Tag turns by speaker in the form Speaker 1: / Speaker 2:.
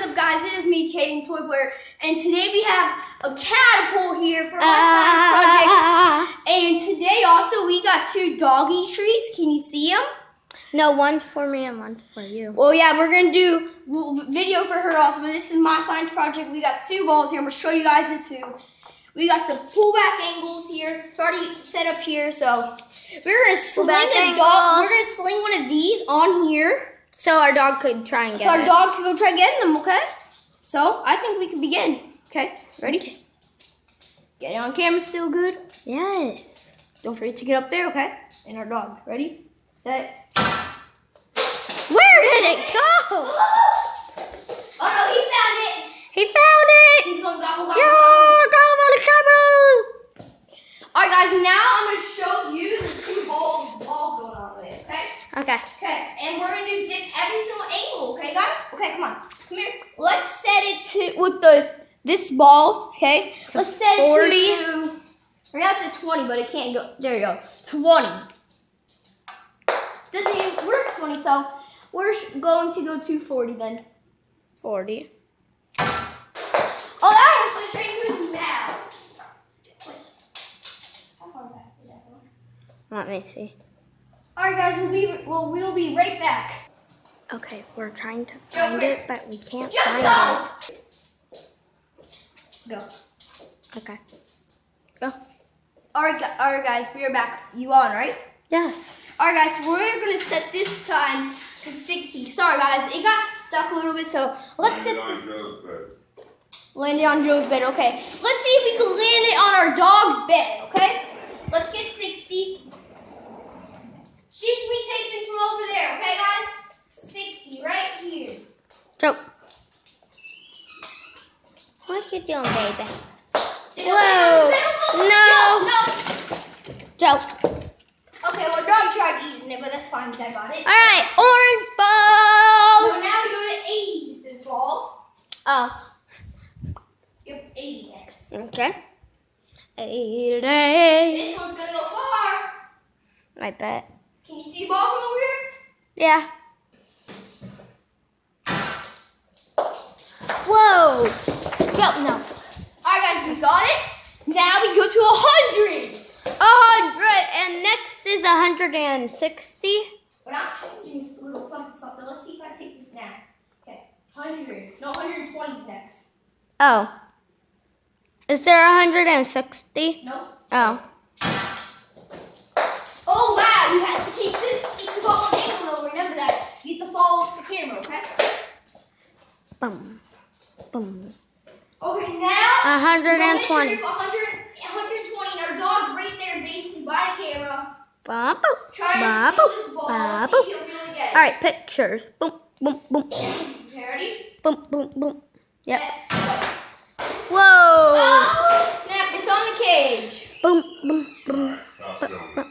Speaker 1: up, guys? It is me, Katie, Toy Player, and today we have a catapult here for my science project. And today also we got 2 doggy treats. Can you see them?
Speaker 2: No, one for me and one for you.
Speaker 1: Well, yeah, we're gonna do video for her also, but this is my science project. We got 2 balls here. I'm gonna show you guys the 2. We got the pullback angles here. It's already set up here, so we're gonna sling We're gonna sling one of these on here.
Speaker 2: So our dog could try and get it.
Speaker 1: So our dog can go try getting them, okay? So I think we can begin. Okay, ready? Okay. Get it on camera still good?
Speaker 2: Yes.
Speaker 1: Don't forget to get up there, okay? And our dog. Ready? Set.
Speaker 2: Where did it go?
Speaker 1: Oh no, he found it.
Speaker 2: He found it.
Speaker 1: He's going gobble, gobble,
Speaker 2: gobble.
Speaker 1: Alright guys, now I'm going to show you the 2 balls going on with it, okay?
Speaker 2: Okay.
Speaker 1: Okay, and we're going to dip every single angle, okay guys? Okay, come on. Come here. Let's set it to, with this ball, okay? Let's set
Speaker 2: 40.
Speaker 1: it to, right now it's at 20, but it can't go, there you go, 20. Doesn't even work 20, so we're going to go to 40 then.
Speaker 2: 40.
Speaker 1: Oh, that one's going straight to his mouth.
Speaker 2: Let me see.
Speaker 1: Alright guys, we'll be right back.
Speaker 2: Okay, we're trying to find it, but we can't
Speaker 1: Just
Speaker 2: find
Speaker 1: go.
Speaker 2: it. Go. Okay. Go.
Speaker 1: Alright guys, we are back. You on, right?
Speaker 2: Yes.
Speaker 1: Alright guys, so we're going to set this time to 60. Sorry guys, it got stuck a little bit, so let's set landed on Joe's bed, okay. Let's see if we can land it on our dog's bed, okay? Let's get 60. She's be taken from over there, okay guys? 60 right here.
Speaker 2: So, what you doing, baby? Whoa! No! Joe.
Speaker 1: Okay, well, dog tried eating it, but that's fine because I got it.
Speaker 2: All right, orange ball.
Speaker 1: So now we go to 80 with this ball.
Speaker 2: Oh.
Speaker 1: Yep, 80 next.
Speaker 2: Okay. 80.
Speaker 1: This one's gonna go far.
Speaker 2: I bet.
Speaker 1: Can you see the ball from over here?
Speaker 2: Yeah. Whoa. Yep, no.
Speaker 1: Alright guys, we got it. Now we go to 100.
Speaker 2: 100, and next is 160.
Speaker 1: But I'm changing this a little something. Let's see if I take this now. Okay, 100. No, 120 is next.
Speaker 2: Oh. Is there 160?
Speaker 1: Nope.
Speaker 2: Oh.
Speaker 1: Oh wow, you have to keep the ball on the angle though. Remember that. You have to follow the camera, okay?
Speaker 2: Boom. Boom.
Speaker 1: Okay, now
Speaker 2: 120.
Speaker 1: 120, and our dog's right there basically by the camera.
Speaker 2: Bop,
Speaker 1: Try to
Speaker 2: bop,
Speaker 1: steal this ball and
Speaker 2: bop.
Speaker 1: see if he'll really get it.
Speaker 2: All right, pictures. Boom, boom, boom.
Speaker 1: Okay, ready?
Speaker 2: Boom, boom, boom. Yep.
Speaker 1: Set.
Speaker 2: Whoa.
Speaker 1: Oh, snap, it's on the cage.
Speaker 2: Boom, boom, boom.